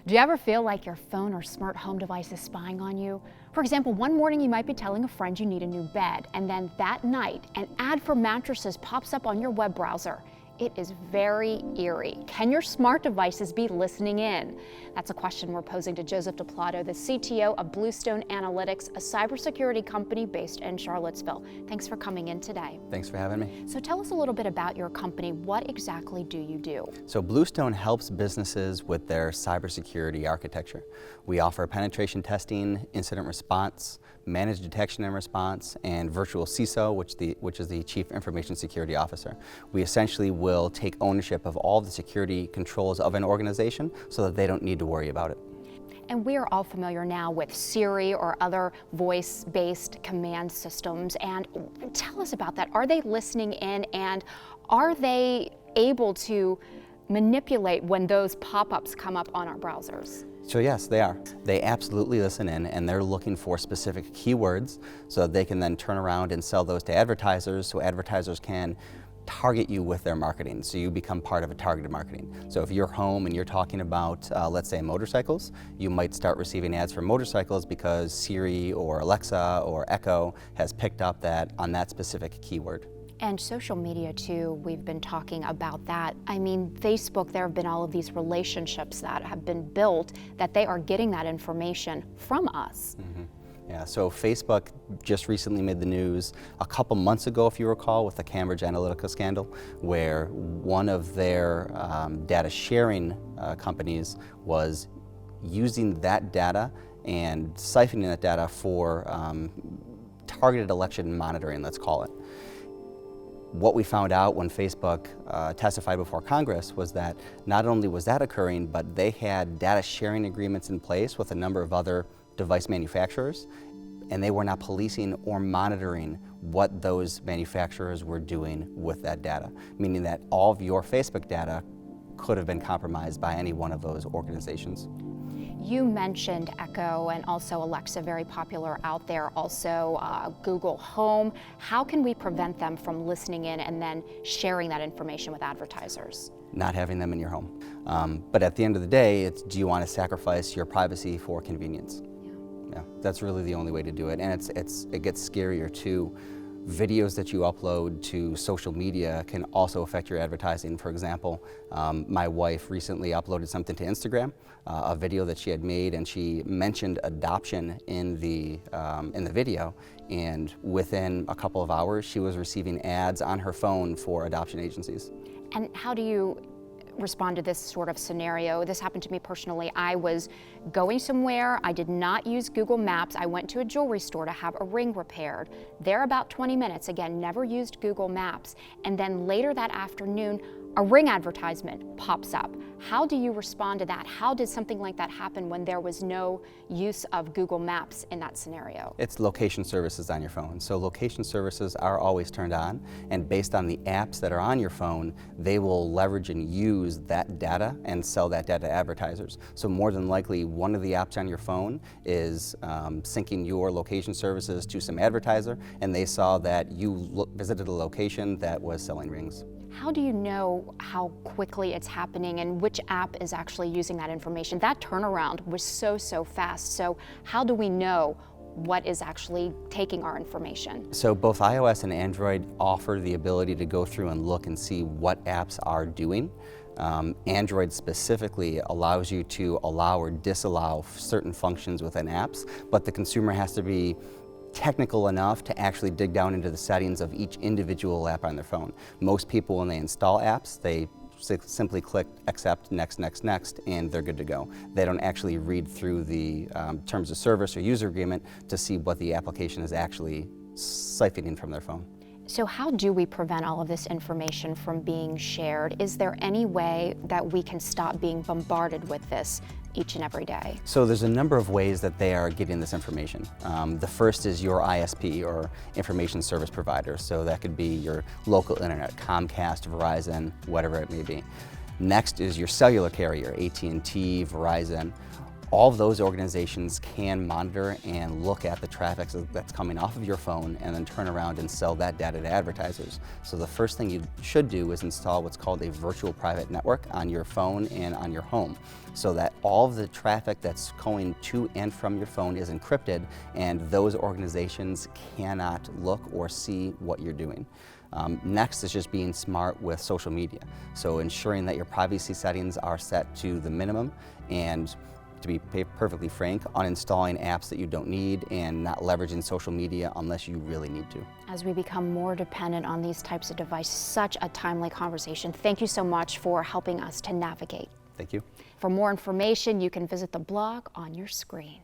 Do you ever feel like your phone or smart home device is spying on you? For example, one morning you might be telling a friend you need a new bed, and then that night, an ad for mattresses pops up on your web browser. It is very eerie. Can your smart devices be listening in? That's a question we're posing to Joseph DePlato, the CTO of Bluestone Analytics, a cybersecurity company based in Charlottesville. Thanks for coming in today. Thanks for having me. So tell us a little bit about your company. What exactly do you do? So Bluestone helps businesses with their cybersecurity architecture. We offer penetration testing, incident response, managed detection and response, and virtual CISO, which is the Chief Information Security Officer. We essentially will take ownership of all the security controls of an organization so that they don't need to worry about it. And we are all familiar now with Siri or other voice-based command systems. And tell us about that. Are they listening in, and are they able to manipulate when those pop-ups come up on our browsers? So yes, they are. They absolutely listen in, and they're looking for specific keywords so that they can then turn around and sell those to advertisers, so advertisers can target you with their marketing, so you become part of a targeted marketing. So if you're home and you're talking about, let's say, motorcycles, you might start receiving ads for motorcycles because Siri or Alexa or Echo has picked up that on that specific keyword. And social media too, we've been talking about that. I mean, Facebook, there have been all of these relationships that have been built that they are getting that information from us. Mm-hmm. Yeah, so Facebook just recently made the news a couple months ago, if you recall, with the Cambridge Analytica scandal, where one of their data sharing companies was using that data and siphoning that data for targeted election monitoring, let's call it. What we found out when Facebook testified before Congress was that not only was that occurring, but they had data sharing agreements in place with a number of other device manufacturers, and they were not policing or monitoring what those manufacturers were doing with that data, meaning that all of your Facebook data could have been compromised by any one of those organizations. You mentioned Echo and also Alexa, very popular out there, also Google Home. How can we prevent them from listening in and then sharing that information with advertisers? Not having them in your home. But at the end of the day, it's, do you want to sacrifice your privacy for convenience? Yeah, that's really the only way to do it. And it gets scarier too. Videos that you upload to social media can also affect your advertising. For example, my wife recently uploaded something to Instagram, a video that she had made, and she mentioned adoption in the video, and within a couple of hours she was receiving ads on her phone for adoption agencies. And how do you respond to this sort of scenario? This happened to me personally. I was going somewhere, I did not use Google Maps, I went to a jewelry store to have a ring repaired. There about 20 minutes, again, never used Google Maps, and then later that afternoon, a ring advertisement pops up. How do you respond to that? How did something like that happen when there was no use of Google Maps in that scenario? It's location services on your phone. So location services are always turned on, and based on the apps that are on your phone, they will leverage and use that data and sell that data to advertisers. So more than likely, one of the apps on your phone is syncing your location services to some advertiser, and they saw that you visited a location that was selling rings. How do you know how quickly it's happening and which app is actually using that information? That turnaround was so fast. So how do we know what is actually taking our information? So both iOS and Android offer the ability to go through and look and see what apps are doing. Android specifically allows you to allow or disallow certain functions within apps, but the consumer has to be technical enough to actually dig down into the settings of each individual app on their phone. Most people, when they install apps, they simply click accept, next, next, next, and they're good to go. They don't actually read through the terms of service or user agreement to see what the application is actually siphoning from their phone. So how do we prevent all of this information from being shared? Is there any way that we can stop being bombarded with this each and every day? So there's a number of ways that they are getting this information. The first is your ISP, or information service provider. So that could be your local internet, Comcast, Verizon, whatever it may be. Next is your cellular carrier, AT&T, Verizon. all of those organizations can monitor and look at the traffic that's coming off of your phone and then turn around and sell that data to advertisers. So the first thing you should do is install what's called a virtual private network on your phone and on your home, so that all of the traffic that's going to and from your phone is encrypted and those organizations cannot look or see what you're doing. Next is just being smart with social media. So ensuring that your privacy settings are set to the minimum, and to be perfectly frank, uninstalling apps that you don't need and not leveraging social media unless you really need to. As we become more dependent on these types of devices, such a timely conversation. Thank you so much for helping us to navigate. Thank you. For more information, you can visit the blog on your screen.